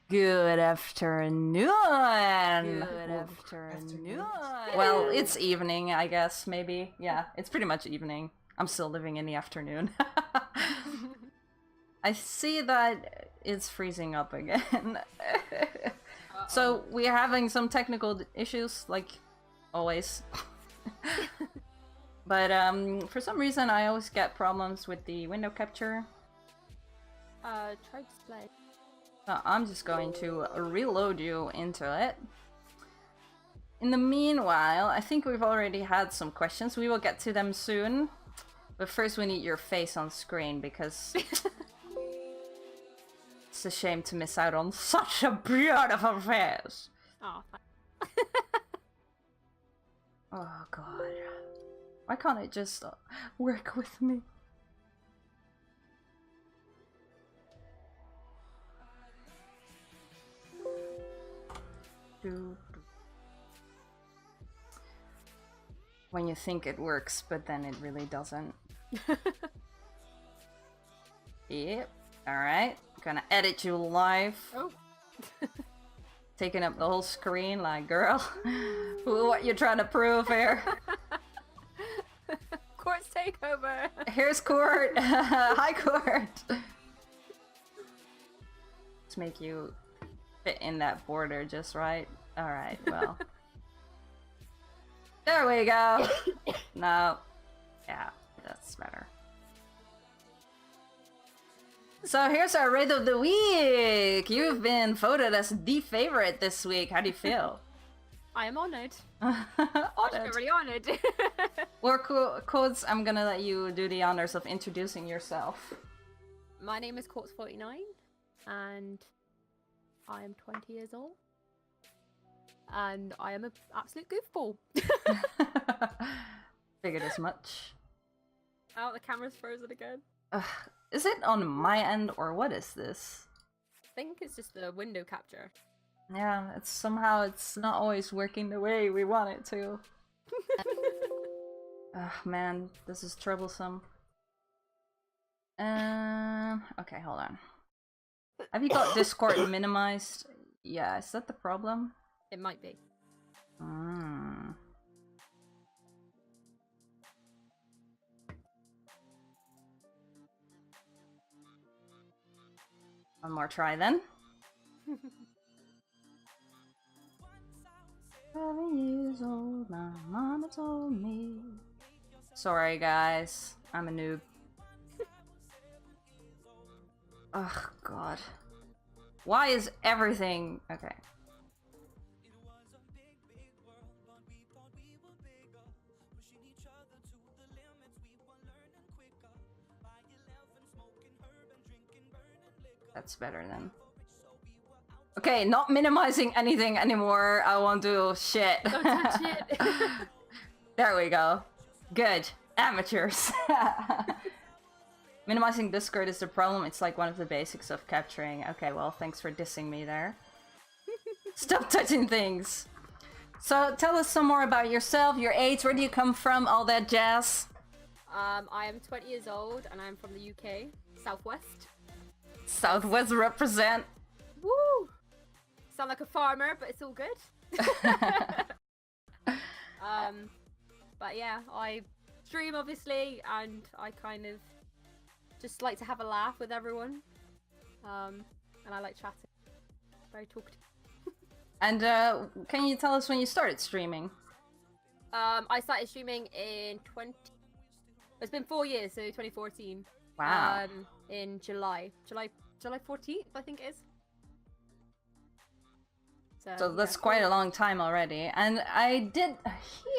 Good afternoon. Good afternoon. Well, it's evening, I guess, maybe. Yeah, it's pretty much evening. I'm still living in the afternoon. I see that it's freezing up again. So we're having some technical issues, like always. But for some reason I always get problems with the window capture. Try display. So I'm just going to reload you into it. In the meanwhile, I think we've already had some questions. We will get to them soon. But first we need your face on screen because it's a shame to miss out on such a beautiful face. Oh, Oh god. Why can't it just work with me? When you think it works, but then it really doesn't. Yep. Alright. Gonna edit you live. Oh. Taking up the whole screen, like, girl. What you trying to prove here? Court's takeover. Here's Court. Hi, Court. Let's make you fit in that border just right. Alright, well. There we go. No. Yeah, that's better. So here's our Wraith of the Week! You've been voted as the favorite this week. How do you feel? I am honored. Honored. I'm really honored. Well, Courtz, I'm gonna let you do the honors of introducing yourself. My name is Courtz49, and I am 20 years old. And I am an absolute goofball. Figured as much. Oh, the camera's frozen again. Is it on my end, or what is this? I think it's just the window capture. Yeah, it's not always working the way we want it to. Man, this is troublesome. Okay, hold on. Have you got Discord minimized? Yeah, is that the problem? It might be. Mm. One more try then. 7 years old, my mama told me. Sorry guys, I'm a noob. Ugh, god. Why is everything... Okay. That's better then. Okay, not minimizing anything anymore. I won't do shit. Don't touch it. There we go. Good. Amateurs. Minimizing Discord is the problem. It's like one of the basics of capturing. Okay, well, thanks for dissing me there. Stop touching things. So, tell us some more about yourself, your age, where do you come from, all that jazz. I am 20 years old, and I'm from the UK, Southwest. Southwest represent. Woo! Sound like a farmer, but it's all good. But yeah, I stream obviously, and I kind of just like to have a laugh with everyone. And I like chatting. Very talkative. And can you tell us when you started streaming? I started streaming in It's been 4 years, so 2014. Wow. In July 14th, I think it is. So that's quite a long time already. And I did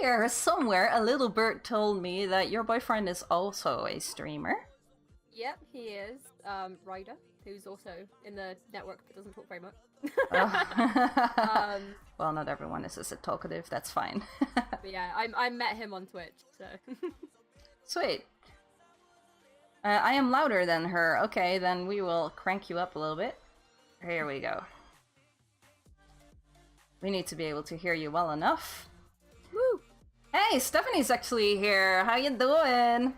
hear somewhere a little bird told me that your boyfriend is also a streamer. Yep, he is. Ryder, who's also in the network but doesn't talk very much. Well, not everyone is as talkative, that's fine. But yeah, I met him on Twitch, so... Sweet. I am louder than her. Okay, then we will crank you up a little bit. Here we go. We need to be able to hear you well enough. Woo! Hey, Stephanie's actually here. How you doing?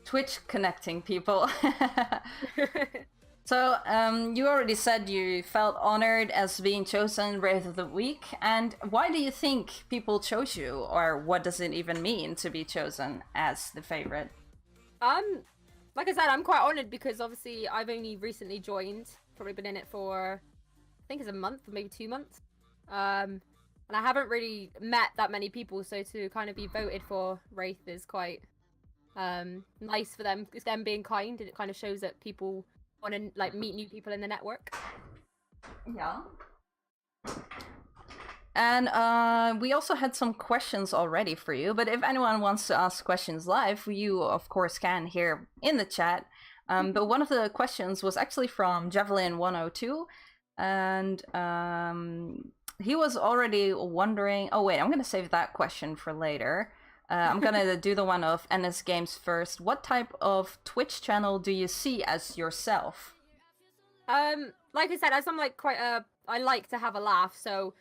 Twitch connecting people. So, you already said you felt honored as being chosen Wraith of the Week, and why do you think people chose you, or what does it even mean to be chosen as the favorite? Like I said, I'm quite honored because obviously I've only recently joined, probably been in it for, I think it's a month or maybe 2 months. And I haven't really met that many people, so to kind of be voted for Wraith is quite nice for them. It's them being kind, and it kind of shows that people want to like meet new people in the network. Yeah. And we also had some questions already for you, but if anyone wants to ask questions live, you of course can here in the chat. But one of the questions was actually from Javelin102, and he was already wondering. Oh wait, I'm gonna save that question for later. I'm gonna do the one of NS Games first. What type of Twitch channel do you see as yourself? Like I said, as I'm like quite I like to have a laugh, so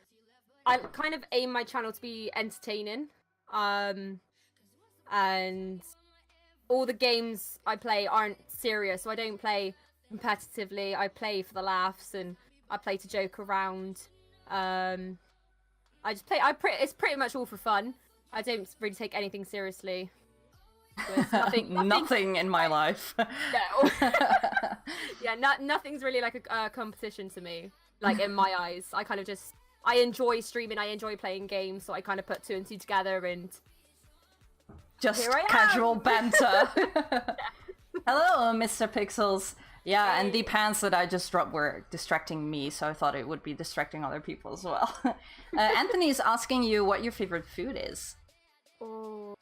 I kind of aim my channel to be entertaining. And all the games I play aren't serious, so I don't play competitively. I play for the laughs, and I play to joke around. I just play. It's pretty much all for fun. I don't really take anything seriously. Nothing in my life. No. Yeah, nothing's really like a competition to me. Like in my eyes, I kind of just I enjoy streaming. I enjoy playing games, so I kind of put 2 and 2 together and just casual banter. Hello, Mr. Pixels. Yeah, and the pants that I just dropped were distracting me, so I thought it would be distracting other people as well. Anthony's asking you what your favorite food is. Oh,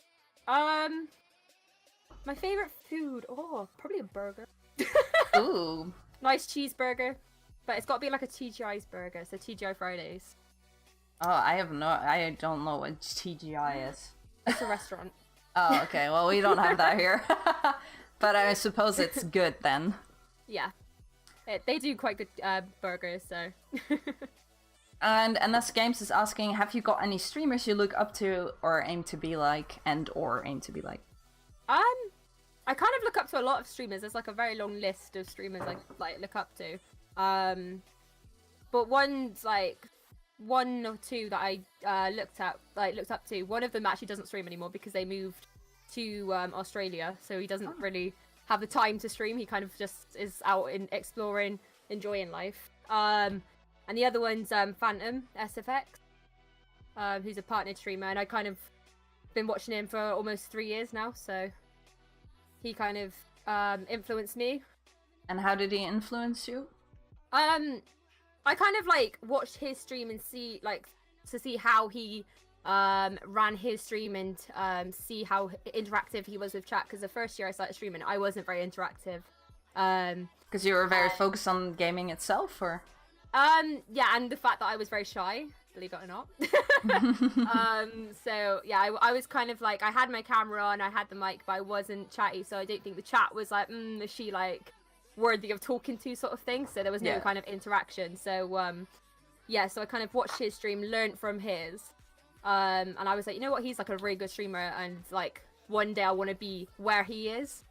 my favorite food. Oh, probably a burger. Ooh, nice cheeseburger, but it's got to be like a TGI's burger, so TGI Fridays. Oh, I don't know what TGI is. It's a restaurant. Oh, okay. Well, we don't have that here, but I suppose it's good then. Yeah, they do quite good burgers, so. And NS Games is asking, have you got any streamers you look up to or aim to be like, or aim to be like? I kind of look up to a lot of streamers. There's like a very long list of streamers I like look up to. But one's like 1 or 2 that I looked up to. One of them actually doesn't stream anymore because they moved to Australia, so he doesn't really have the time to stream. He kind of just is out in exploring, enjoying life. And the other one's Phantom SFX, who's a partnered streamer, and I kind of been watching him for almost 3 years now, so he kind of influenced me. And how did he influence you? I kind of like watched his stream and see how he ran his stream and see how interactive he was with chat, because the first year I started streaming I wasn't very interactive. Because you were very focused on gaming itself, or? Yeah, and the fact that I was very shy, believe it or not. So yeah, I was kind of like, I had my camera on, I had the mic, but I wasn't chatty, so I don't think the chat was like, is she like worthy of talking to sort of thing, so there was no kind of interaction. So yeah, so I kind of watched his stream, learned from his, and I was like, you know what, he's like a really good streamer, and like one day I want to be where he is.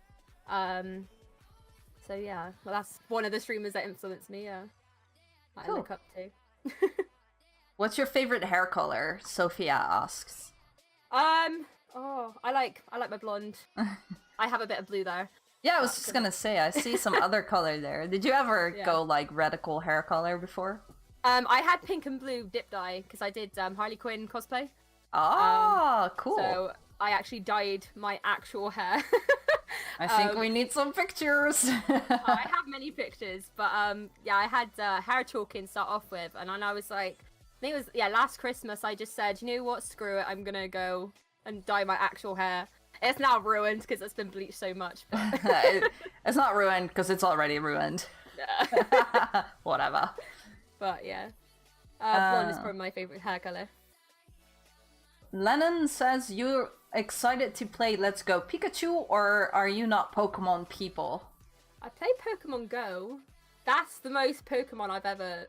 So yeah, well, that's one of the streamers that influenced me. Yeah. Cool. I look up to. What's your favorite hair color? Sophia asks. Oh, I like my blonde. I have a bit of blue there. Yeah, I was just gonna say, I see some other color there. Did you ever go like radical hair color before? I had pink and blue dip dye because I did Harley Quinn cosplay. Oh, cool. So I actually dyed my actual hair. I think we need some pictures. I have many pictures, but yeah, I had hair chalking to start off with, and then I was like, I think it was last Christmas. I just said, you know what, screw it, I'm gonna go and dye my actual hair. It's now ruined because it's been bleached so much. But... it's not ruined because it's already ruined. Yeah. Whatever. But yeah, blonde is probably my favorite hair color. Lennon says, you're excited to play Let's Go Pikachu, or are you not Pokemon people? I play Pokemon Go. That's the most Pokemon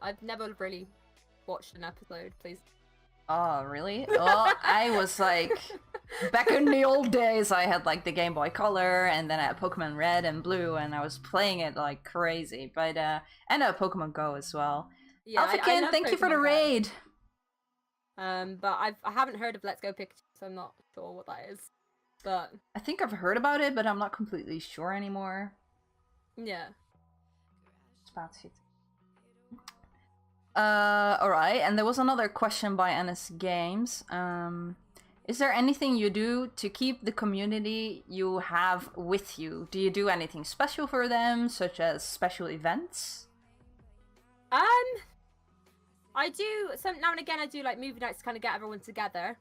I've never really watched an episode, please. Oh, really? Well, I was like, back in the old days, I had like the Game Boy Color, and then I had Pokemon Red and Blue, and I was playing it like crazy. But and Pokemon Go as well. Yeah, I Alphakin, love thank you for the Pokemon Go. raid. But I haven't heard of Let's Go Pikachu, so I'm not sure what that is. But I think I've heard about it, but I'm not completely sure anymore. yeah. Alright, and there was another question by NS Games. Is there anything you do to keep the community you have with you? Do you do anything special for them, such as special events? I do some now and again. I do like movie nights to kind of get everyone together,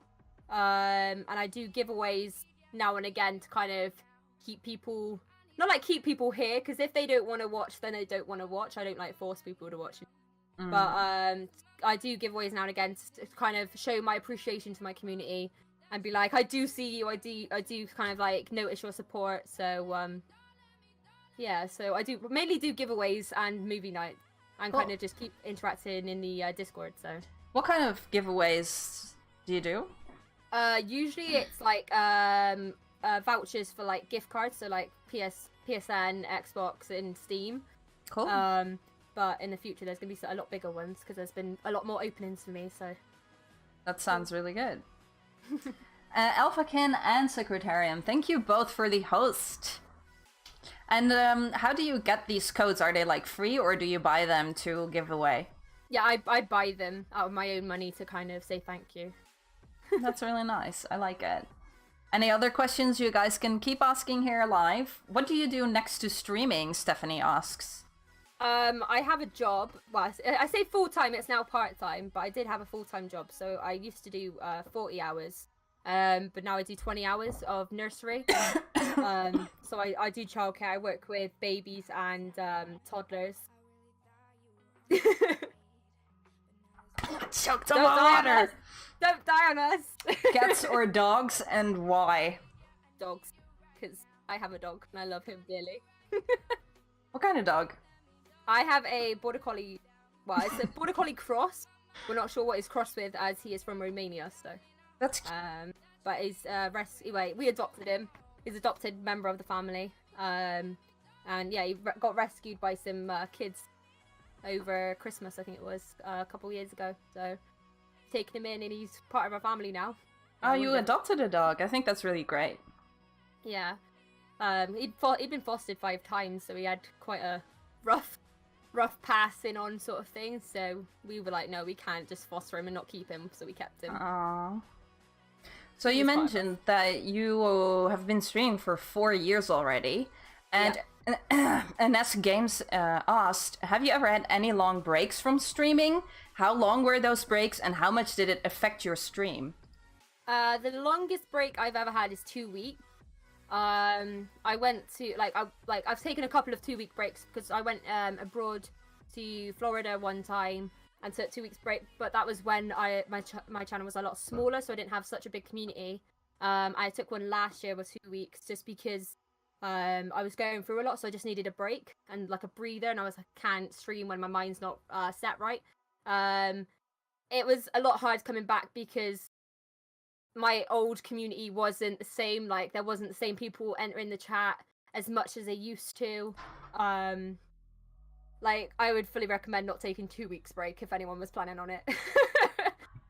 and I do giveaways now and again to kind of keep people, not like keep people here, because if they don't want to watch, then they don't want to watch. I don't like force people to watch, but I do giveaways now and again to kind of show my appreciation to my community and be like, I do see you, I do kind of like notice your support. So yeah, so I do mainly do giveaways and movie nights. And kind of just keep interacting in the Discord. So, what kind of giveaways do you do? Usually it's like vouchers for like gift cards, so like PSN, Xbox, and Steam. Cool. But in the future, there's gonna be a lot bigger ones because there's been a lot more openings for me. So that sounds really good. Alphakin and Secretarium, thank you both for the host. And how do you get these codes? Are they like free, or do you buy them to give away? Yeah, I buy them out of my own money to kind of say thank you. That's really nice. I like it. Any other questions you guys can keep asking here live? What do you do next to streaming? Stephanie asks. I have a job. Well, I say full-time, it's now part-time, but I did have a full-time job. So I used to do 40 hours. But now I do 20 hours of nursery. So I do childcare. I work with babies and toddlers. Choked on water. Don't die on us. Cats or dogs, and why? Dogs, because I have a dog and I love him dearly. What kind of dog? I have a border collie. Well, it's a border collie cross. We're not sure what he's crossed with, as he is from Romania. So that's but he's anyway, we adopted him. He's an adopted member of the family. And yeah, he got rescued by some kids over Christmas, I think it was, a couple of years ago. So taking him in, and he's part of our family now. Oh, you adopted a dog. I think that's really great. Yeah. He'd been fostered 5 times, so he had quite a rough passing on sort of thing. So we were like, no, we can't just foster him and not keep him. So we kept him. Aww. So you mentioned that you have been streaming for 4 years already, and NS Games asked, have you ever had any long breaks from streaming? How long were those breaks, and how much did it affect your stream? The longest break I've ever had is 2 weeks. I went to I've taken a couple of 2-week breaks because I went abroad to Florida one time and took 2 weeks break, but that was when my channel was a lot smaller, so I didn't have such a big community. I took one last year with 2 weeks just because I was going through a lot, so I just needed a break and like a breather, and I was like, can't stream when my mind's not set right. It was a lot hard coming back because my old community wasn't the same, like there wasn't the same people entering the chat as much as they used to. Like I would fully recommend not taking 2 weeks break if anyone was planning on it.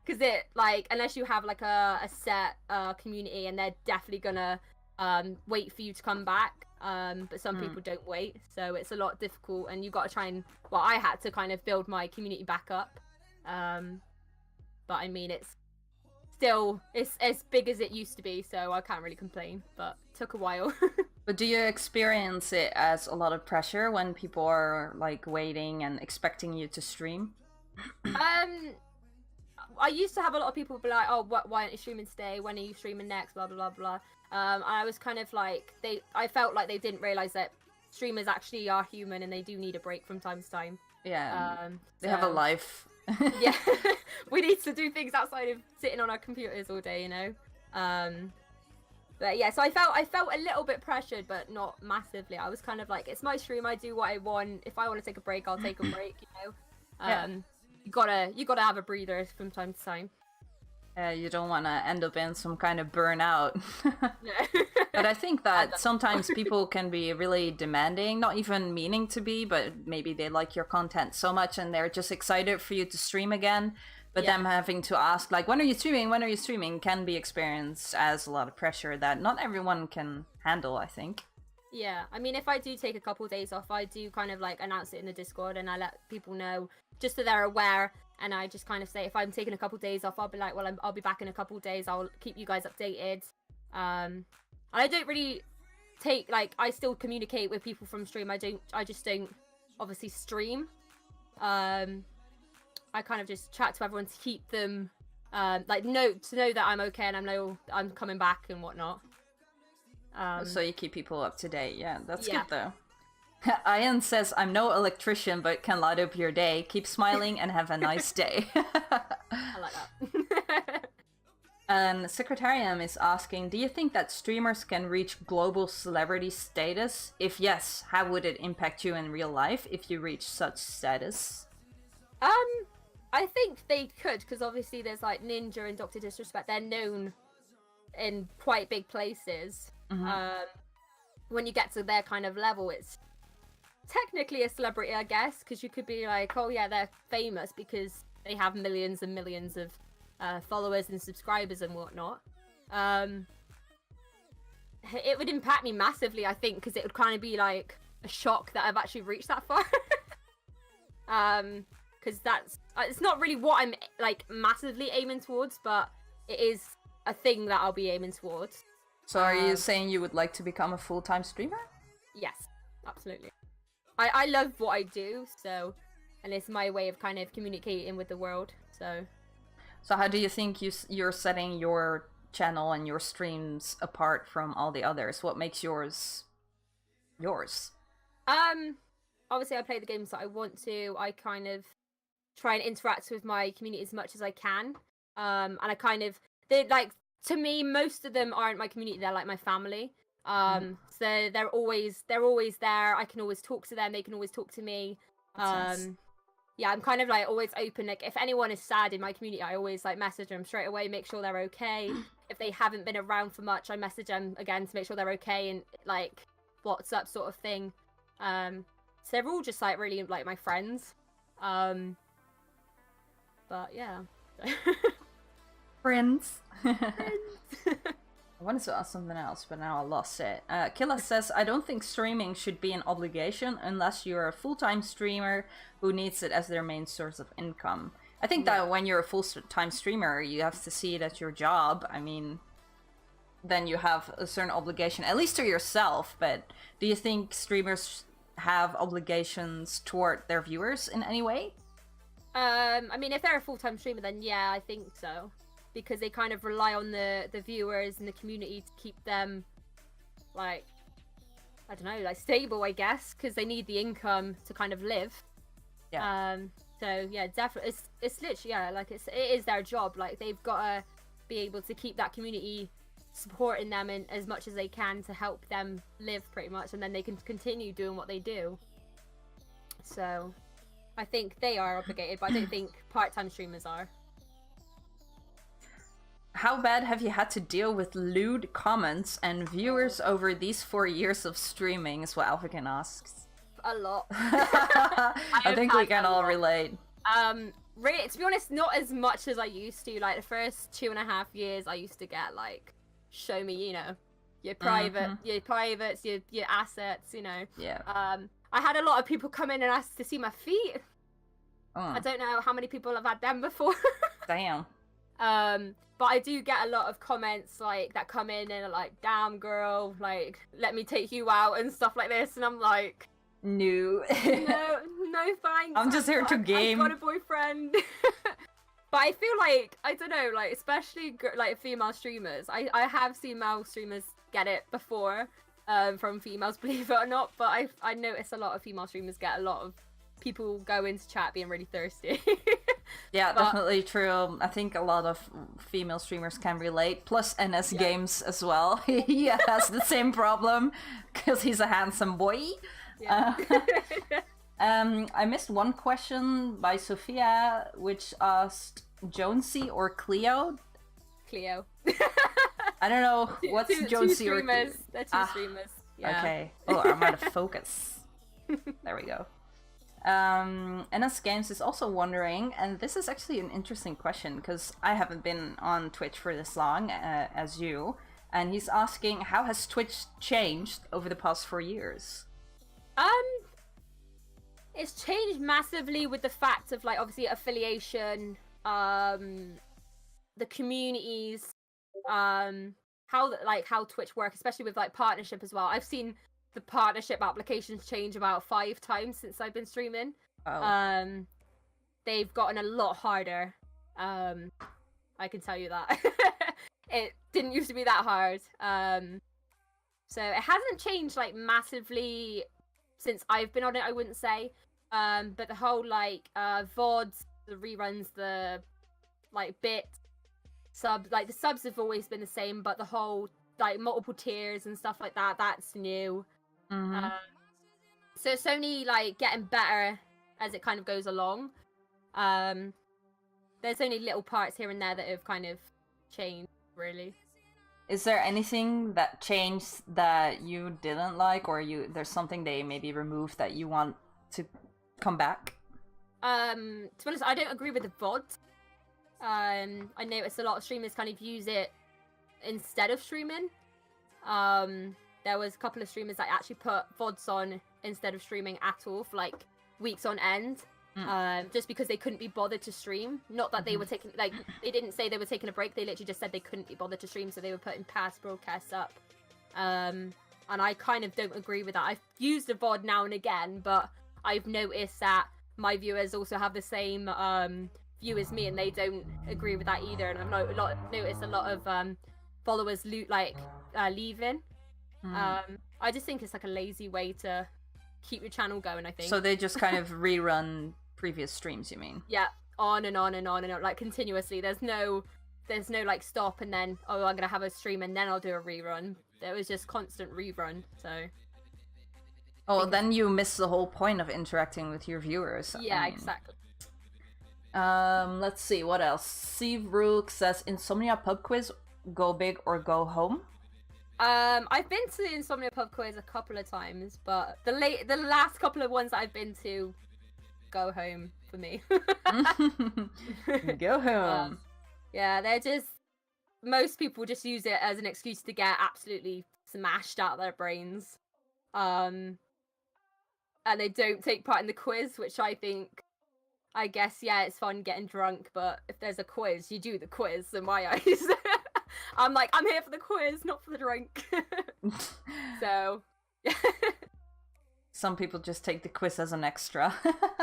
Because it, like, unless you have like a set community, and they're definitely gonna wait for you to come back, but some people don't wait, so it's a lot difficult, and you got to try and, well, I had to kind of build my community back up, but I mean, it's still, it's as big as it used to be, so I can't really complain, but it took a while. But do you experience it as a lot of pressure when people are like waiting and expecting you to stream? I used to have a lot of people be like, oh, why aren't you streaming today? When are you streaming next? Blah, blah, blah, blah. And I was kind of like, I felt like they didn't realize that streamers actually are human and they do need a break from time to time. Yeah, they have a life. Yeah, we need to do things outside of sitting on our computers all day, you know? But yeah, so I felt a little bit pressured, but not massively. I was kind of like, it's my stream, I do what I want. If I want to take a break, I'll take a break, you know? You gotta have a breather from time to time. You don't want to end up in some kind of burnout. No. But I think that sometimes people can be really demanding, not even meaning to be, but maybe they like your content so much and they're just excited for you to stream again. But them having to ask, like, when are you streaming? When are you streaming? Can be experienced as a lot of pressure that not everyone can handle, I think. Yeah, I mean, if I do take a couple of days off, I do kind of like announce it in the Discord and I let people know just so they're aware. And I just kind of say, if I'm taking a couple of days off, I'll be like, well, I'll be back in a couple of days. I'll keep you guys updated. And I don't really take, like, I still communicate with people from stream. I just don't obviously stream. I kind of just chat to everyone to keep them, like, to know that I'm okay and I know I'm coming back and whatnot. So you keep people up to date. Yeah, that's good though. Ian says, I'm no electrician, but can light up your day. Keep smiling and have a nice day. I like that. And Secretarium is asking, do you think that streamers can reach global celebrity status? If yes, how would it impact you in real life if you reach such status? I think they could, because obviously there's like Ninja and Dr. Disrespect. They're known in quite big places. Mm-hmm. When you get to their kind of level, it's technically a celebrity, I guess, because you could be like, oh yeah, they're famous because they have millions and millions of followers and subscribers and whatnot. It would impact me massively, I think, because it would kind of be like a shock that I've actually reached that far. Because that's it's not really what I'm like massively aiming towards, but it is a thing that I'll be aiming towards. So are you saying you would like to become a full-time streamer? Yes, absolutely. I love what I do, so, and it's my way of kind of communicating with the world. So how do you think you're setting your channel and your streams apart from all the others? What makes yours? Obviously I play the games that I want to. I kind of try and interact with my community as much as I can. And I kind of, they like, to me, most of them aren't my community, they're like my family. So they're always there. I can always talk to them, they can always talk to me. Yeah, I'm kind of like always open. Like if anyone is sad in my community, I always like message them straight away, make sure they're okay. If they haven't been around for much, I message them again to make sure they're okay and like what's up sort of thing. So they're all just like really like my friends. But yeah. Friends. I wanted to ask something else, but now I lost it. Killa says, I don't think streaming should be an obligation unless you're a full-time streamer who needs it as their main source of income. I think that when you're a full-time streamer, you have to see it as your job. I mean, then you have a certain obligation, at least to yourself. But do you think streamers have obligations toward their viewers in any way? I mean, if they're a full-time streamer, then yeah, I think so. Because they kind of rely on the viewers and the community to keep them, like, I don't know, like stable, I guess, because they need the income to kind of live. Yeah. So yeah, definitely, it's literally, yeah, like it is their job. Like they've got to be able to keep that community supporting them in as much as they can to help them live, pretty much, and then they can continue doing what they do. So I think they are obligated, but I don't think part-time streamers are. How bad have you had to deal with lewd comments and viewers over these 4 years of streaming, is what Alvican asks. A lot. I think we can all relate. Really, to be honest, not as much as I used to. Like the first 2.5 years, I used to get like, show me, you know, your privates, your assets, you know. Yeah. I had a lot of people come in and ask to see my feet. I don't know how many people have had them before. Damn. But I do get a lot of comments like that come in and are like, damn girl, like let me take you out and stuff like this, and I'm like, no thanks, I'm just here to game. I've got a boyfriend. But I feel like, I don't know, like especially like female streamers, I have seen male streamers get it before from females, believe it or not, but I notice a lot of female streamers get a lot of people go into chat being really thirsty. Yeah, definitely true. I think a lot of female streamers can relate. Plus NS Games as well. He has the same problem because he's a handsome boy. Yeah. I missed one question by Sophia, which asked Jonesy or Cleo. Cleo. I don't know what's two Jonesy or streamers. They're two streamers. Yeah. Okay. Oh, I'm out of focus. There we go. NS Games is also wondering, and this is actually an interesting question because I haven't been on Twitch for this long as you, and he's asking, how has Twitch changed over the past 4 years? It's changed massively with the fact of, like, obviously affiliation, the communities, how Twitch work, especially with like partnership as well. I've seen the partnership applications change about 5 times since I've been streaming. Oh. They've gotten a lot harder. I can tell you that. It didn't used to be that hard. So it hasn't changed like massively since I've been on it, I wouldn't say. But the whole like VODs, the reruns, the like bit subs, like the subs have always been the same, but the whole like multiple tiers and stuff like that, that's new. Mm-hmm. So it's only like getting better as it kind of goes along. There's only little parts here and there that have kind of changed, really. Is there anything that changed that you didn't like, or there's something they maybe removed that you want to come back? To be honest, I don't agree with the VOD. I noticed a lot of streamers kind of use it instead of streaming. There was a couple of streamers that actually put VODs on instead of streaming at all for like weeks on end. Just because they couldn't be bothered to stream. Not that they were taking, like, they didn't say they were taking a break, they literally just said they couldn't be bothered to stream, so they were putting past broadcasts up. And I kind of don't agree with that. I've used a VOD now and again, but I've noticed that my viewers also have the same view as me, and they don't agree with that either. And I've noticed a lot of followers leaving. I just think it's like a lazy way to keep your channel going, I think. So they just kind of rerun previous streams, you mean? Yeah, on and on and on and on, like continuously. There's no like stop and then, oh, I'm gonna have a stream and then I'll do a rerun. There was just constant rerun, so. Oh, then you miss the whole point of interacting with your viewers. Yeah, exactly. Let's see, what else? Steve Rook says, Insomnia Pub Quiz, go big or go home? I've been to Insomnia Pub Quiz a couple of times, but the last couple of ones that I've been to, go home for me. Go home. Yeah, they're just, most people just use it as an excuse to get absolutely smashed out of their brains. And they don't take part in the quiz, which I guess, yeah, it's fun getting drunk, but if there's a quiz, you do the quiz in my eyes. I'm like, I'm here for the quiz, not for the drink. So, yeah. Some people just take the quiz as an extra.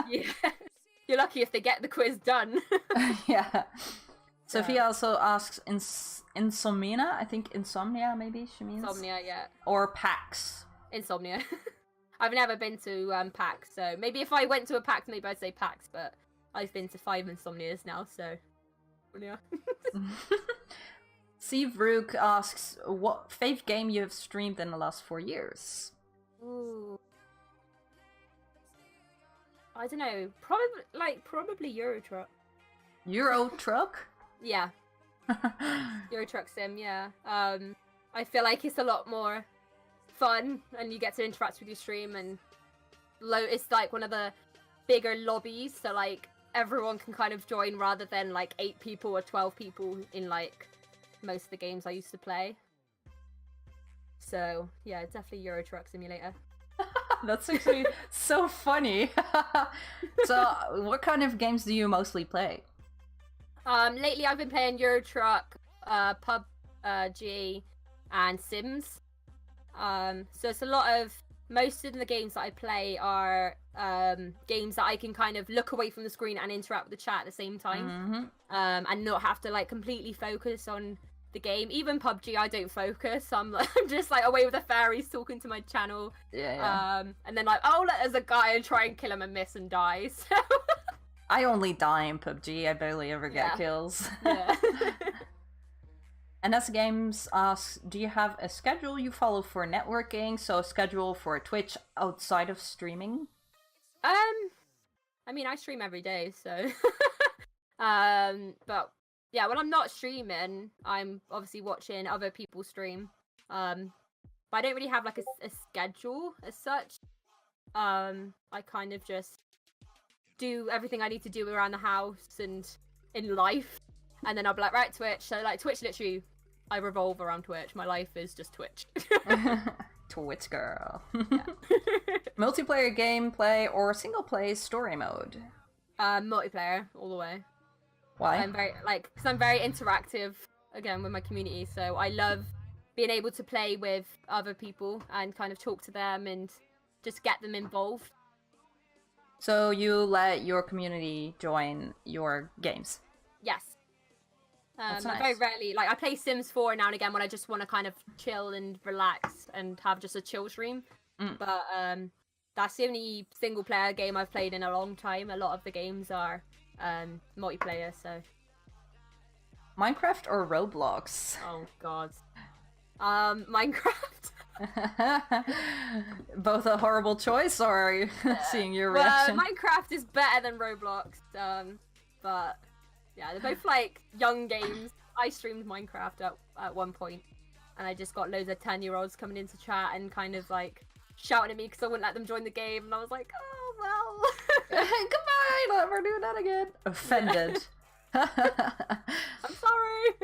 Yeah. You're lucky if they get the quiz done. Yeah. Sophia also asks, Insomnia? I think Insomnia, maybe she means? Insomnia, yeah. Or PAX? Insomnia. I've never been to PAX, so maybe if I went to a PAX, maybe I'd say PAX, but I've been to 5 Insomnias now, so... Yeah. Steve Rook asks, what fave game you have streamed in the last 4 years? Ooh. I don't know. Probably Euro Truck. Euro Truck? Yeah. Euro Truck Sim, yeah. I feel like it's a lot more fun, and you get to interact with your stream, and it's like one of the bigger lobbies, so like everyone can kind of join rather than like 8 people or 12 people in like most of the games I used to play. So yeah, definitely Euro Truck Simulator. That's actually so funny. So what kind of games do you mostly play? Lately I've been playing Euro Truck, PUBG, and Sims. So it's a lot of, most of the games that I play are games that I can kind of look away from the screen and interact with the chat at the same time. And not have to like completely focus on the game. Even PUBG, I don't focus. I'm just like away with the fairies talking to my channel. Yeah. And then like, oh, there's a guy and try and kill him and miss and die. So I only die in PUBG. I barely ever get kills. Yeah. And as Games asks, do you have a schedule you follow for networking? So a schedule for Twitch outside of streaming? I mean, I stream every day, so but yeah, when I'm not streaming, I'm obviously watching other people stream. But I don't really have like a schedule as such. I kind of just do everything I need to do around the house and in life, and then I'll be like, right, Twitch. So like Twitch, literally, I revolve around Twitch. My life is just Twitch. Twitch girl. Multiplayer gameplay or single play story mode? Multiplayer all the way. Why? Because I'm very interactive again with my community, so I love being able to play with other people and kind of talk to them and just get them involved. So you let your community join your games? Yes. That's I nice. very rarely, like, I play Sims 4 now and again when I just want to kind of chill and relax and have just a chill stream. But that's the only single player game I've played in a long time. A lot of the games are multiplayer, so. Minecraft or Roblox? Oh god. Minecraft. Both a horrible choice, or are you seeing your reaction? Well, Minecraft is better than Roblox, but yeah, they're both like young games. I streamed Minecraft at one point, and I just got loads of 10-year-olds coming into chat and kind of like shouting at me because I wouldn't let them join the game, and I was like, oh well. Goodbye, never do that again. Offended. I'm sorry.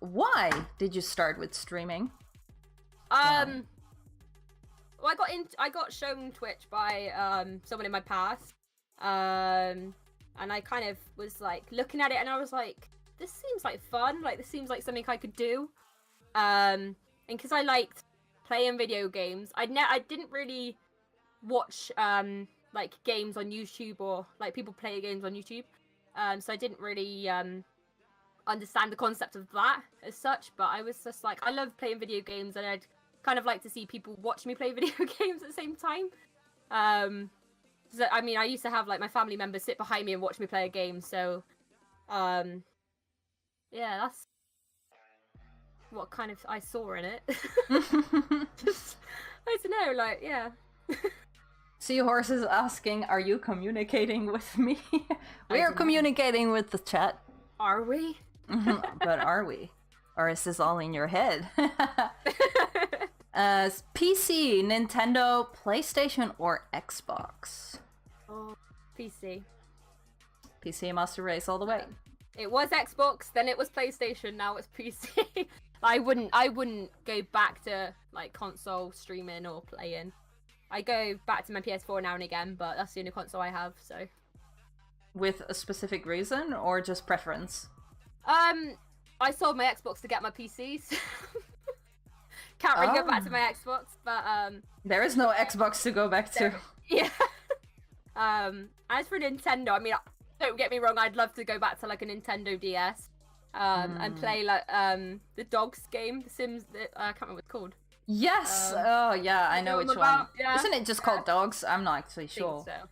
Why did you start with streaming? Well, I got shown Twitch by someone in my past, and I kind of was like looking at it, and I was like, this seems like fun. Like, this seems like something I could do. And because I liked playing video games, I didn't really watch like games on YouTube or like people play games on YouTube. So I didn't really understand the concept of that as such, but I was just like, I love playing video games, and I'd kind of like to see people watch me play video games at the same time. So, I mean, I used to have like my family members sit behind me and watch me play a game, so yeah, that's what kind of I saw in it. Just, I don't know, like, yeah. Seahorse is asking, are you communicating with me? We are communicating with the chat. Are we? But are we? Or is this all in your head? PC, Nintendo, PlayStation, or Xbox? Oh, PC. PC Master Race all the way. It was Xbox, then it was PlayStation, now it's PC. I wouldn't go back to like console streaming or playing. I go back to my PS4 now and again, but that's the only console I have, so. With a specific reason or just preference? I sold my Xbox to get my PC, so can't really go back to my Xbox, but there is no Xbox to go back to. Yeah. As for Nintendo, I mean, don't get me wrong, I'd love to go back to like a Nintendo DS, and play like the dogs game, The Sims. I can't remember what it's called. Yes. Oh yeah, I know which one. Yeah. Isn't it just called Dogs? I'm not actually sure. I think so.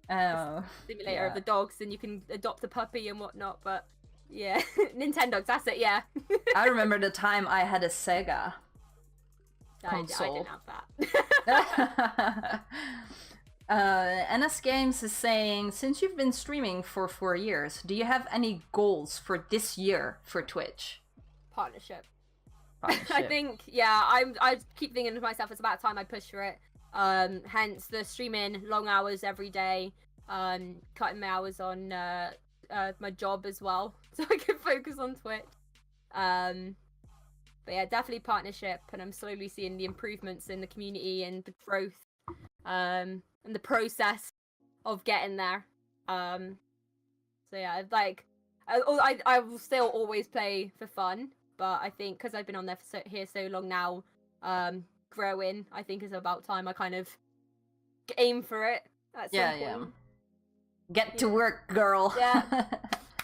Oh. Simulator of the dogs, and you can adopt a puppy and whatnot. But yeah, Nintendo, that's it. Yeah. I remember the time I had a Sega console. I didn't have that. NS Games is saying, since you've been streaming for 4 years, do you have any goals for this year for Twitch? Partnership. I think, yeah, I keep thinking to myself, it's about time I push for it. Hence the streaming long hours every day, cutting my hours on my job as well, so I can focus on Twitch. But yeah, definitely partnership, and I'm slowly seeing the improvements in the community and the growth, and the process of getting there. So yeah, like, I will still always play for fun, but I think because I've been on there for here so long now, growing, I think it's about time I kind of aim for it at some point. Yeah. Get to work, girl. Yeah.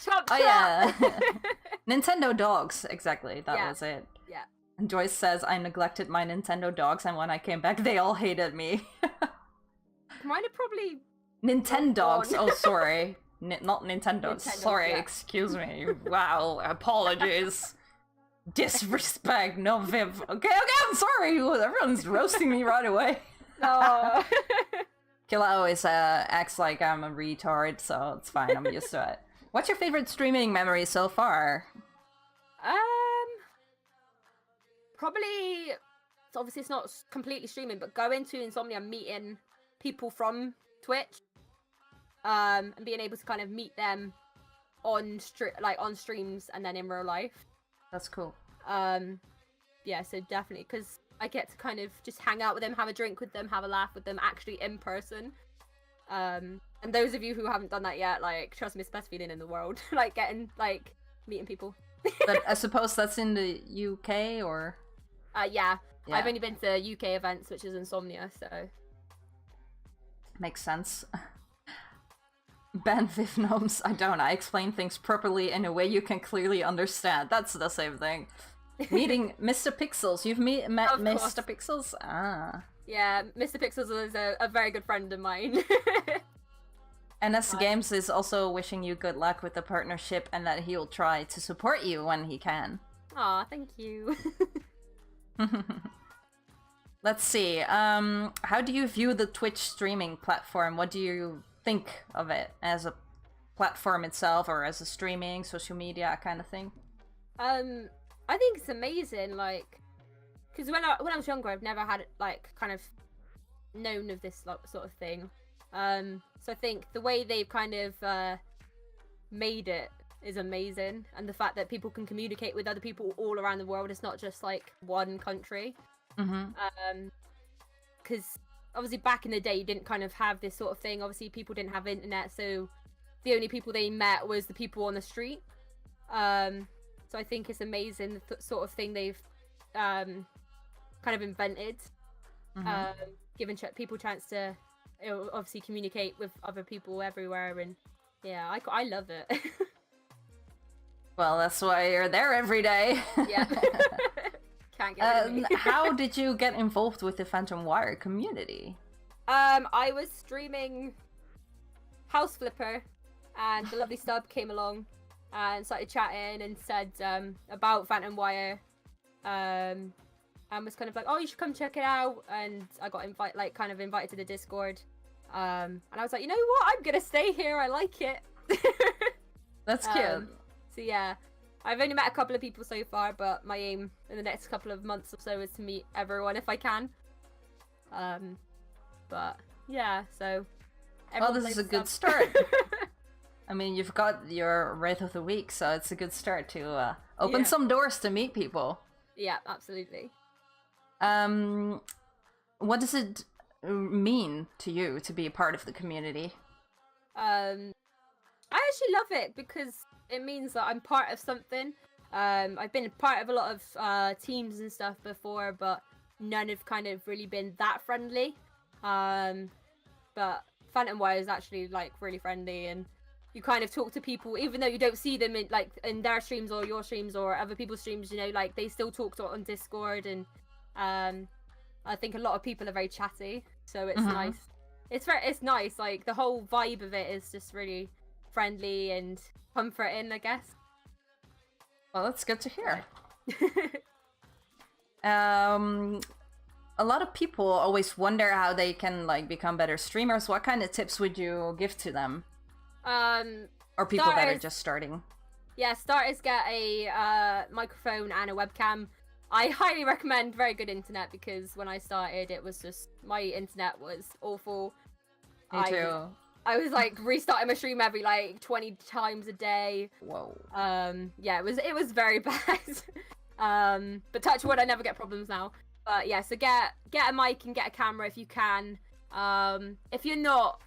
Chop, Oh yeah. Nintendo dogs, exactly. That was it. Yeah. And Joyce says, I neglected my Nintendo dogs, and when I came back, they all hated me. Mine are probably Nintendogs. Oh, sorry. Not Nintendos. Sorry, yeah. excuse me. Wow, apologies. Disrespect, no Viv. Okay, I'm sorry. Everyone's roasting me right away. Oh. Killa always acts like I'm a retard, so it's fine. I'm used to it. What's your favorite streaming memory so far? Probably. So obviously, it's not completely streaming, but going to Insomnia, meeting people from Twitch, and being able to kind of meet them on streams and then in real life. That's cool. Yeah, so definitely, because I get to kind of just hang out with them, have a drink with them, have a laugh with them, actually in person. And those of you who haven't done that yet, like, trust me, it's the best feeling in the world. Like, meeting people. But I suppose that's in the UK, or? Yeah. I've only been to UK events, which is Insomnia, so. Makes sense. Ban Vivnoms. I don't know. I explain things properly in a way you can clearly understand. That's the same thing. Meeting Mr. Pixels. You've met Mr. Pixels? Ah. Yeah, Mr. Pixels is a very good friend of mine. NS Games is also wishing you good luck with the partnership and that he'll try to support you when he can. Aw, thank you. Let's see. How do you view the Twitch streaming platform? What do you think of it as a platform itself, or as a streaming, social media kind of thing? I think it's amazing, like, because when I was younger, I've never had like kind of known of this sort of thing. So I think the way they've kind of made it is amazing, and the fact that people can communicate with other people all around the world. It's not just like one country. Because obviously back in the day, you didn't kind of have this sort of thing. Obviously, people didn't have internet, so the only people they met was the people on the street. So I think it's amazing the sort of thing they've kind of invented, giving people chance to obviously communicate with other people everywhere, and yeah, I love it. Well, that's why you're there every day. Yeah. Can't get rid of me. How did you get involved with the Phantomwire community? I was streaming House Flipper, and the lovely Stub came along and started chatting and said about Phantomwire, and was kind of like, oh, you should come check it out. And I got invited to the Discord, and I was like, you know what, I'm gonna stay here, I like it. That's cute. So yeah, I've only met a couple of people so far, but my aim in the next couple of months or so is to meet everyone if I can. But yeah, so. Well, this is a good start. I mean, you've got your Wraith of the Week, so it's a good start to open some doors to meet people. Yeah, absolutely. What does it mean to you to be a part of the community? I actually love it because it means that I'm part of something. I've been part of a lot of teams and stuff before, but none have kind of really been that friendly. But Phantomwire is actually like really friendly, and you kind of talk to people even though you don't see them in their streams or your streams or other people's streams. You know, like they still talk on Discord, and I think a lot of people are very chatty, so it's nice. It's nice. Like the whole vibe of it is just really friendly and comforting, I guess. Well, that's good to hear. A lot of people always wonder how they can like become better streamers. What kind of tips would you give to them? Or people that are just starting? Yeah, starters get a microphone and a webcam. I highly recommend very good internet, because when I started, it was just, my internet was awful. Me too. I was like restarting my stream every like 20 times a day. Whoa. Yeah, it was very bad. But touch wood, I never get problems now. But yeah, so get a mic and get a camera if you can. If you're not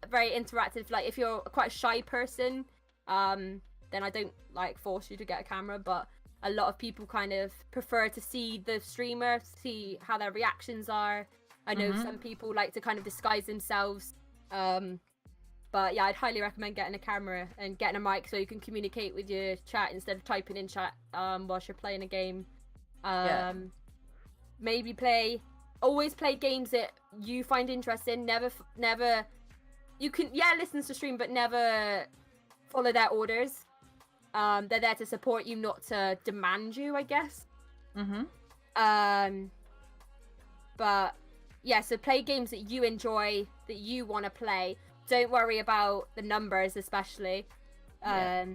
very interactive, like if you're quite a shy person, then I don't like force you to get a camera, but a lot of people kind of prefer to see the streamer, see how their reactions are. I know some people like to kind of disguise themselves. But yeah, I'd highly recommend getting a camera and getting a mic so you can communicate with your chat instead of typing in chat whilst you're playing a game. Maybe always play games that you find interesting. Never, you can, listen to stream, but never follow their orders. They're there to support you, not to demand you, I guess. But yeah, so play games that you enjoy, that you want to play. Don't worry about the numbers, especially. Yeah.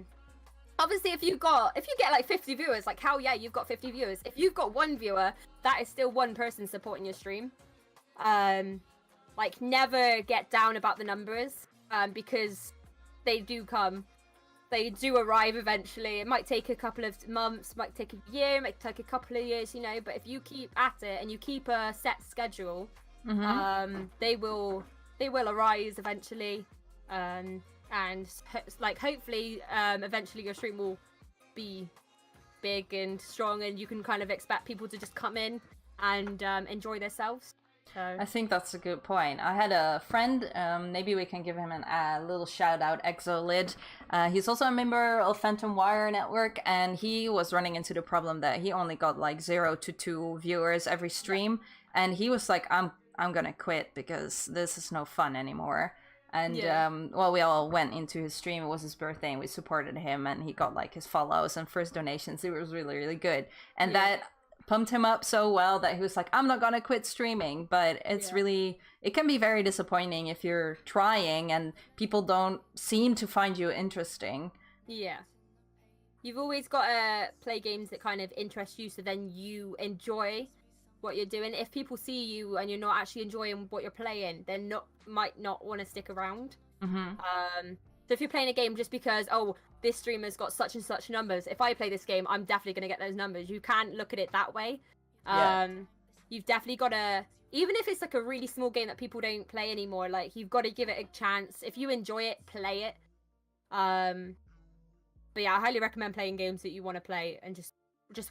Obviously, if you get like 50 viewers, like hell yeah, you've got 50 viewers. If you've got one viewer, that is still one person supporting your stream. Like never get down about the numbers, because they do come. They do arrive eventually. It might take a couple of months, might take a year, might take a couple of years, you know. But if you keep at it and you keep a set schedule, they will arise eventually. And like hopefully, eventually your stream will be big and strong, and you can kind of expect people to just come in and enjoy themselves. So. I think that's a good point. I had a friend, maybe we can give him a little shout out, Exolid. He's also a member of Phantomwire network, and he was running into the problem that he only got like 0 to 2 viewers every stream, and he was like, I'm gonna quit because this is no fun anymore. And well, we all went into his stream. It was his birthday, and we supported him, and he got like his follows and first donations. It was really, really good, and that pumped him up so well that he was like, I'm not gonna quit streaming. But it's really, it can be very disappointing if you're trying and people don't seem to find you interesting. Yeah, you've always got to play games that kind of interest you, so then you enjoy what you're doing. If people see you and you're not actually enjoying what you're playing, then might not want to stick around. So if you're playing a game just because, oh, this streamer's got such and such numbers, if I play this game, I'm definitely going to get those numbers. You can't look at it that way. You've definitely got to, even if it's like a really small game that people don't play anymore, like you've got to give it a chance. If you enjoy it, play it. But yeah, I highly recommend playing games that you want to play and just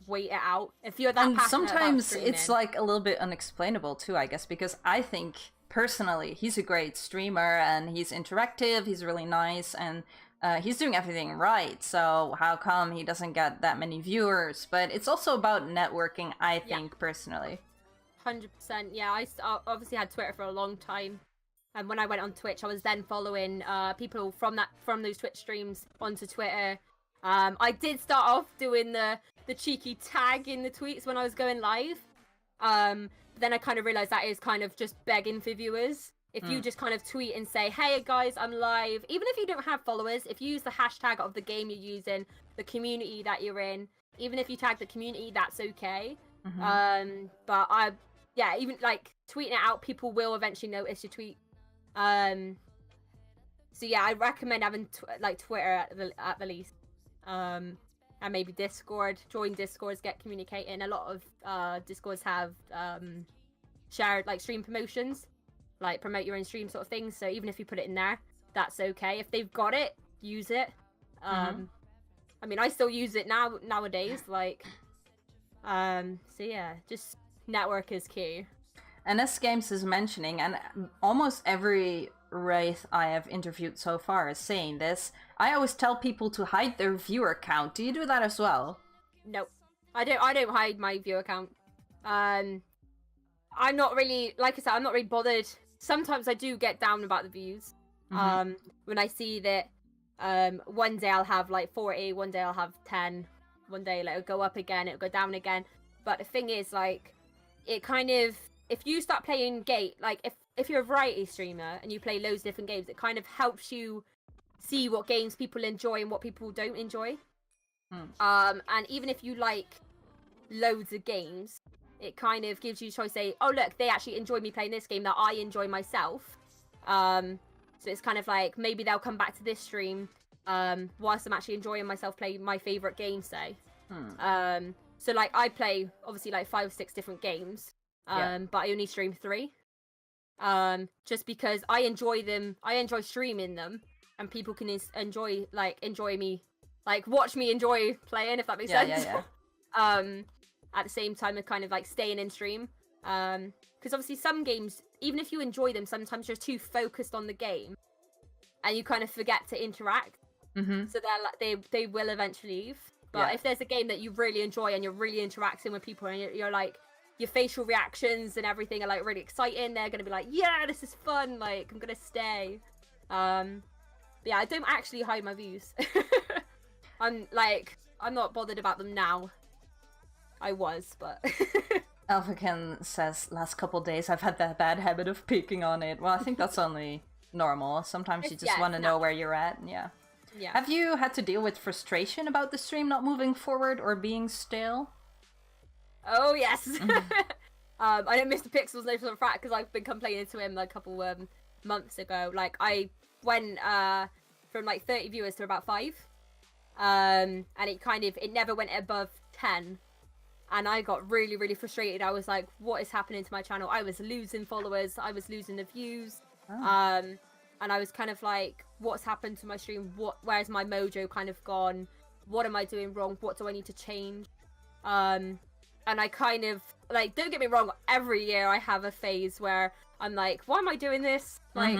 wait it out. If you're that and passionate sometimes about it's like a little bit unexplainable too, I guess, because I think personally he's a great streamer and he's interactive, he's really nice, and he's doing everything right, so how come he doesn't get that many viewers? But it's also about networking, I think, personally. 100%. Yeah, I obviously had Twitter for a long time, and when I went on Twitch, I was then following people from those Twitch streams onto Twitter. I did start off doing the cheeky tag in the tweets when I was going live. Then I kind of realized that is kind of just begging for viewers. If you just kind of tweet and say, hey guys, I'm live, even if you don't have followers, if you use the hashtag of the game you're using, the community that you're in, even if you tag the community, that's okay. But even like tweeting it out, people will eventually notice your tweet. So yeah, I recommend having Twitter at the least. And maybe Discord. Join Discords, get communicating. A lot of Discords have shared like stream promotions, like promote your own stream sort of things. So even if you put it in there, that's okay. If they've got it, use it. I mean, I still use it nowadays. Like, so yeah, just network is key. And as Games is mentioning, and almost every Wraith I have interviewed so far is saying this, I always tell people to hide their viewer count. Do you do that as well? Nope. I don't hide my viewer count. I'm not really, like I said, I'm not really bothered. Sometimes I do get down about the views. When I see that one day I'll have like 40, one day I'll have 10, one day like, it'll go up again, it'll go down again. But the thing is, like, it kind of, if you start playing like if you're a variety streamer and you play loads of different games, it kind of helps you see what games people enjoy and what people don't enjoy. And even if you like loads of games, it kind of gives you a choice, say, oh look, they actually enjoy me playing this game that I enjoy myself. So it's kind of like, maybe they'll come back to this stream whilst I'm actually enjoying myself playing my favorite game, say. So like I play obviously like 5 or 6 different games, but I only stream 3. Just because I enjoy them, I enjoy streaming them, and people can enjoy me, like watch me enjoy playing, if that makes sense. At the same time of kind of like staying in stream, because obviously some games, even if you enjoy them, sometimes you're too focused on the game and you kind of forget to interact. So they're like, they will eventually leave. But if there's a game that you really enjoy and you're really interacting with people and you're like, your facial reactions and everything are like really exciting, they're gonna be like, yeah, this is fun, like I'm gonna stay. But yeah, I don't actually hide my views. I'm not bothered about them now. I was, but Alphakin says, last couple days I've had that bad habit of peeking on it. Well, I think that's only normal. Sometimes you just want to know where you're at. Yeah. Have you had to deal with frustration about the stream not moving forward or being stale? Oh yes. I know Mr. Pixels knows for a fact because I've been complaining to him like a couple months ago. Like I went from like 30 viewers to about 5, and it never went above 10, and I got really frustrated. I was like, what is happening to my channel? I was losing followers, I was losing the views, and I was kind of like, what's happened to my stream? Where's my mojo kind of gone? What am I doing wrong? What do I need to change? And I kind of, like, don't get me wrong, every year I have a phase where I'm like, why am I doing this? Like,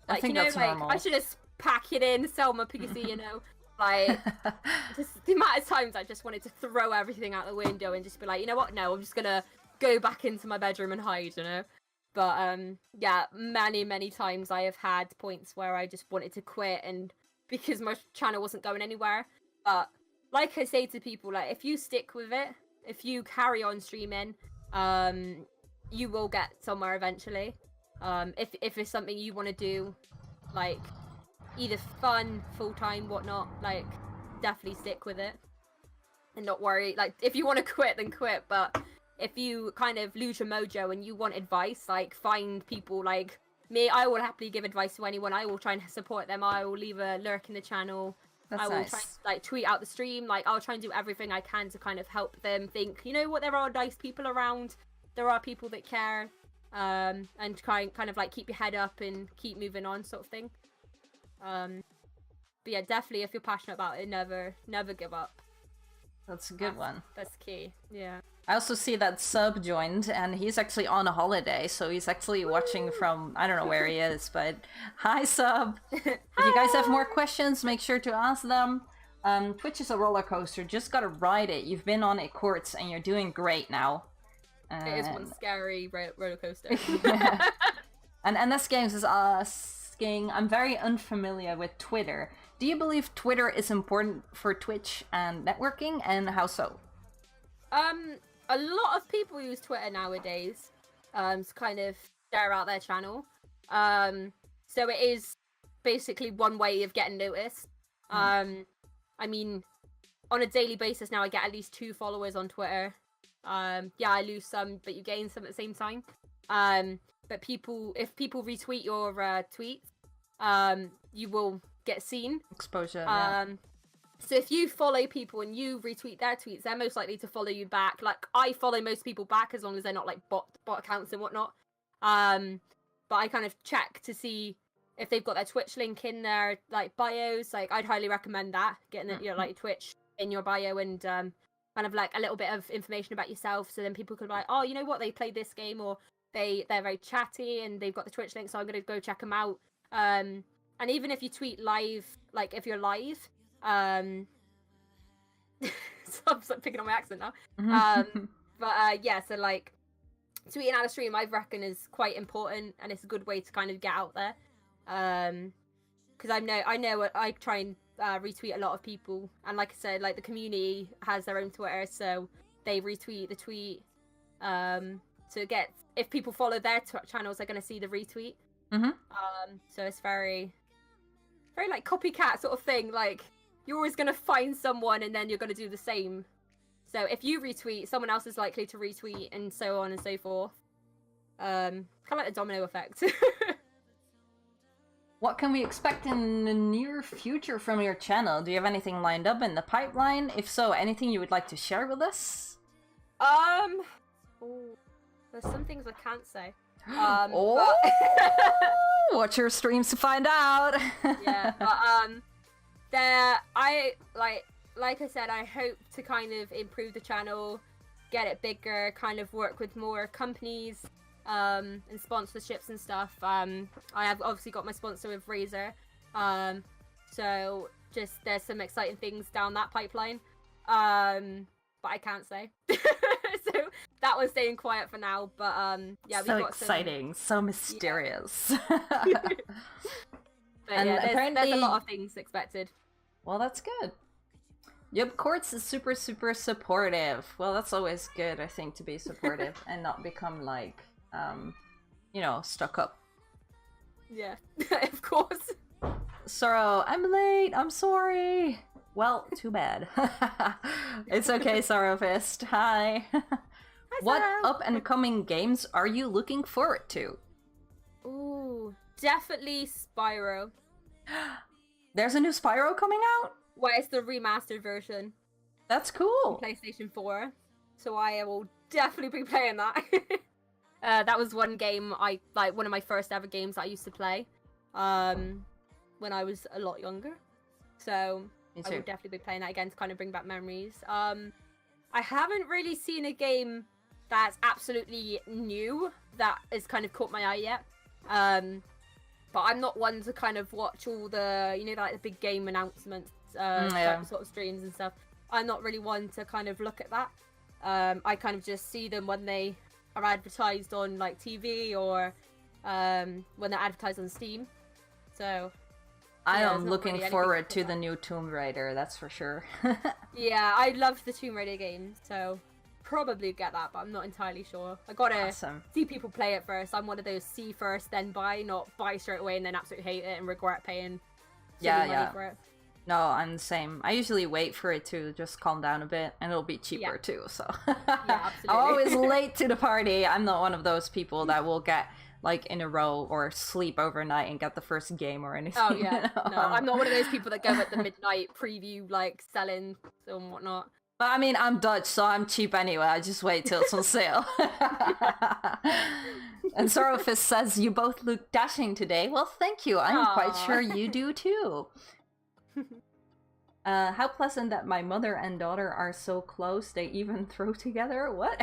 I think that's normal. I should just pack it in, sell my PC, you know? Like, just the amount of times I just wanted to throw everything out the window and just be like, you know what? No, I'm just gonna go back into my bedroom and hide, you know? But, yeah, many times I have had points where I just wanted to quit, and because my channel wasn't going anywhere. But, like I say to people, like, if you stick with it, if you carry on streaming, you will get somewhere eventually. If it's something you want to do, like, either fun, full-time, whatnot, like, definitely stick with it. And not worry, like, if you want to quit, then quit, but if you kind of lose your mojo and you want advice, like, find people like me. I will happily give advice to anyone. I will try and support them. I will leave a lurk in the channel. That's I will nice. try and, like, tweet out the stream. Like, I'll try and do everything I can to kind of help them think, you know what, there are nice people around. There are people that care. And kind of like keep your head up and keep moving on, sort of thing. But yeah, definitely if you're passionate about it, never give up. That's a good one. That's key. Yeah. I also see that Sub joined, and he's actually on a holiday, so he's actually watching from, I don't know where he is, but hi, Sub! If you guys have more questions, make sure to ask them. Twitch is a roller coaster, just gotta ride it. You've been on it, Courtz, and you're doing great now. It is one scary roller coaster. Yeah. And NS Games is asking, I'm very unfamiliar with Twitter. Do you believe Twitter is important for Twitch and networking, and how so? A lot of people use Twitter nowadays, to kind of share out their channel. So it is basically one way of getting noticed. I mean, on a daily basis now, I get at least 2 followers on Twitter. Yeah, I lose some, but you gain some at the same time. But if people retweet your tweets, you will get seen. Exposure, yeah. So if you follow people and you retweet their tweets, they're most likely to follow you back. Like, I follow most people back as long as they're not like bot accounts and whatnot. But I kind of check to see if they've got their Twitch link in their like bios. Like, I'd highly recommend that, getting your like Twitch in your bio and kind of like a little bit of information about yourself. So then people could be like, oh, you know what, they played this game, or they're very chatty and they've got the Twitch link, so I'm gonna go check them out. And even if you tweet live, like if you're live. So I'm like picking on my accent now. But yeah, so like tweeting out a stream, I reckon, is quite important, and it's a good way to kind of get out there. Because I know I try and retweet a lot of people, and like I said, like the community has their own Twitter, so they retweet the tweet. So if people follow their channels, they're going to see the retweet. So it's very like copycat sort of thing. Like, you're always going to find someone and then you're going to do the same. So if you retweet, someone else is likely to retweet, and so on and so forth. Kind of like the domino effect. What can we expect in the near future from your channel? Do you have anything lined up in the pipeline? If so, anything you would like to share with us? There's some things I can't say. Watch your streams to find out. Yeah, but like I said, I hope to kind of improve the channel, get it bigger, kind of work with more companies, and sponsorships and stuff. I have obviously got my sponsor with Razer, so just there's some exciting things down that pipeline, but I can't say. So that one's staying quiet for now, but yeah, so we've got exciting, so mysterious. Yeah. But And yeah, apparently there's a lot of things expected. Well, that's good. Yep, Courtz is super supportive. Well, that's always good, I think, to be supportive and not become like, you know, stuck up. Yeah, of course. Sorrow, I'm late. I'm sorry. Well, too bad. It's okay, Sorrowfist. Hi. What Sarah. up and coming games are you looking forward to? Ooh, definitely Spyro. There's a new Spyro coming out? Well, it's the remastered version. That's On cool. PlayStation 4. So I will definitely be playing that. That was one game one of my first ever games that I used to play. When I was a lot younger. So Me I too. will definitely be playing that again to kind of bring back memories. I haven't really seen a game that's absolutely new that has kind of caught my eye yet. But I'm not one to kind of watch all the, like the big game announcements, sort of streams and stuff. I'm not really one to kind of look at that. I kind of just see them when they are advertised on like TV or when they're advertised on Steam. So I yeah, am there's not looking really anything forward to to that. the new Tomb Raider, that's for sure. Yeah, I love the Tomb Raider games, so probably get that, but I'm not entirely sure. I gotta Awesome. see people play it first. I'm one of those see first, then buy, not buy straight away and then absolutely hate it and regret paying silly money for it. No, I'm the same. I usually wait for it to just calm down a bit, and it'll be cheaper too, so. absolutely. I'm always late to the party. I'm not one of those people that will get, like, in a row or sleep overnight and get the first game or anything. Oh, yeah. No, I'm not one of those people that go at the midnight preview, like, selling and whatnot. But I mean, I'm Dutch, so I'm cheap anyway. I just wait till it's on sale. And Sorrowfist says, you both look dashing today. Well, thank you. I'm quite Aw. sure you do too. How pleasant that my mother and daughter are so close. They even throw together. What?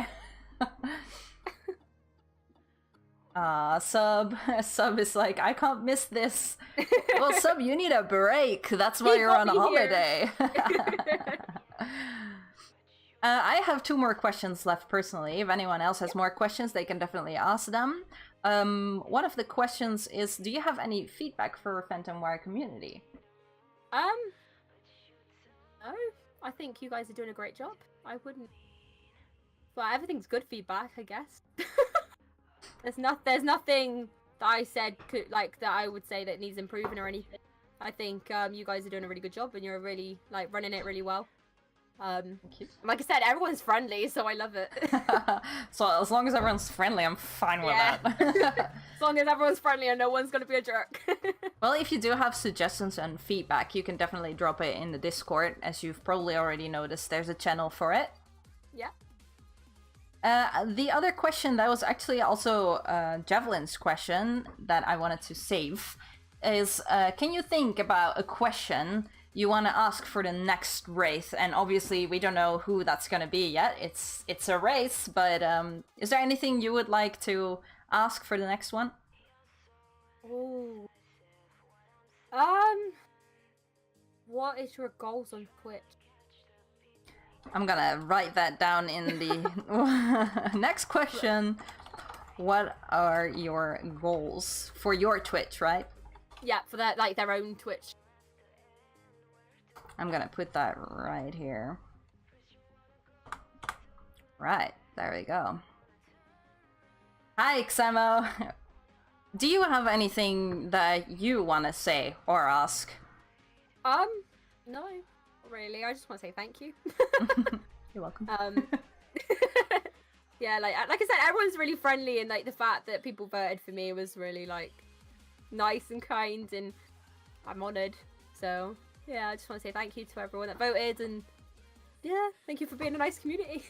Sub is like, I can't miss this. Well, Sub, you need a break. That's why you're on a holiday. I have 2 more questions left personally. If anyone else has more questions, they can definitely ask them. One of the questions is, do you have any feedback for Phantomwire community? No, I think you guys are doing a great job. I wouldn't. Well, everything's good feedback, I guess. There's nothing that I said that I would say that needs improving or anything. I think you guys are doing a really good job and you're really running it really well. Thank you. Like I said, everyone's friendly, so I love it. So as long as everyone's friendly, I'm fine with that. As long as everyone's friendly and no one's gonna be a jerk. Well, if you do have suggestions and feedback, you can definitely drop it in the Discord. As you've probably already noticed, there's a channel for it. Yeah. The other question that was actually also Javelin's question that I wanted to save is, can you think about a question you want to ask for the next Wraith? And obviously we don't know who that's going to be yet. It's a race, but is there anything you would like to ask for the next one? Ooh. What is your goals on Twitch? I'm gonna write that down in the next question. What are your goals for your Twitch, right? Yeah, for their their own Twitch. I'm gonna put that right here. Right, there we go. Hi, Xemo. Do you have anything that you want to say or ask? No, not really. I just want to say thank you. You're welcome. Yeah, like I said, everyone's really friendly, and the fact that people voted for me was really nice and kind, and I'm honoured. So yeah, I just want to say thank you to everyone that voted, and yeah, thank you for being a nice community.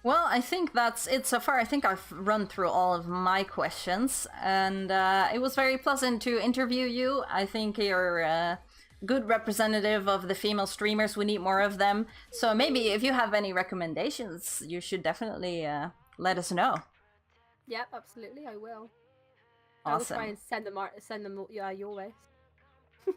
Well, I think that's it so far. I think I've run through all of my questions, and it was very pleasant to interview you. I think you're a good representative of the female streamers. We need more of them. So maybe if you have any recommendations, you should definitely let us know. Yep, absolutely, I will. Awesome. I will try and send them your way.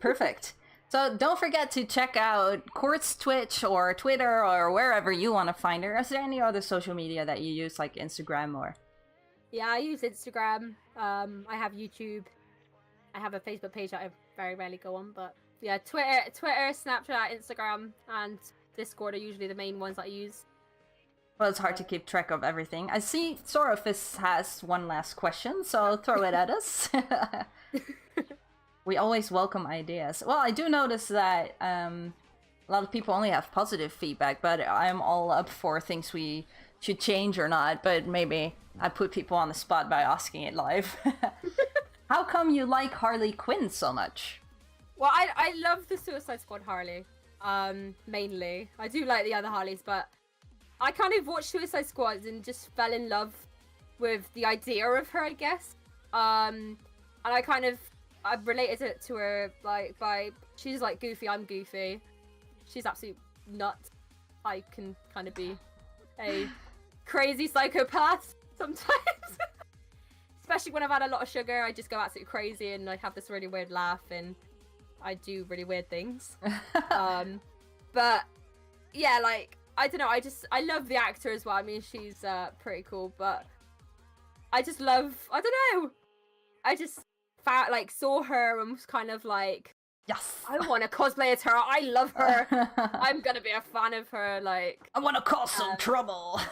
Perfect. So don't forget to check out Court's Twitch or Twitter or wherever you want to find her. Is there any other social media that you use, like Instagram or? Yeah, I use Instagram. I have YouTube. I have a Facebook page that I very rarely go on, but yeah, Twitter, Snapchat, Instagram, and Discord are usually the main ones that I use. Well, it's hard to keep track of everything. I see Sorofist has one last question, so throw it at us. We always welcome ideas. Well, I do notice that a lot of people only have positive feedback, but I'm all up for things we should change or not. But maybe I put people on the spot by asking it live. How come you like Harley Quinn so much? Well, I love the Suicide Squad Harley, mainly. I do like the other Harleys, but I kind of watched Suicide Squad and just fell in love with the idea of her, I guess. And I related it to her, like, she's like goofy, I'm goofy. She's absolute nuts. I can kind of be a crazy psychopath sometimes. Especially when I've had a lot of sugar, I just go absolutely crazy and I have this really weird laugh and I do really weird things. But yeah, like, I don't know, I love the actor as well. I mean, she's pretty cool, but I just love, I don't know, I just saw her and was kind of like, yes, I want to cosplay as her. I love her. I'm gonna be a fan of her. Like, I want to cause some trouble.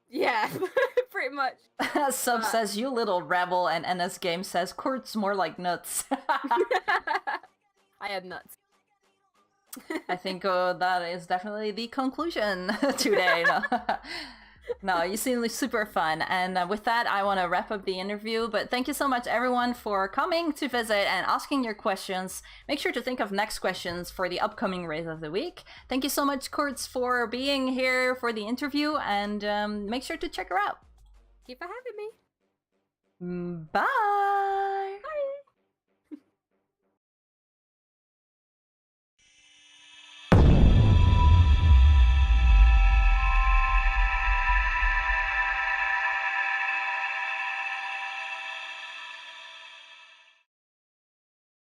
Yeah, pretty much. Sub says, you little rebel, and NS Game says, Court's more like nuts. I am nuts. I think that is definitely the conclusion today. No, you seem super fun. And with that, I want to wrap up the interview. But thank you so much, everyone, for coming to visit and asking your questions. Make sure to think of next questions for the upcoming Wraith of the Week. Thank you so much, Courtz, for being here for the interview. And make sure to check her out. Keep for having me. Bye.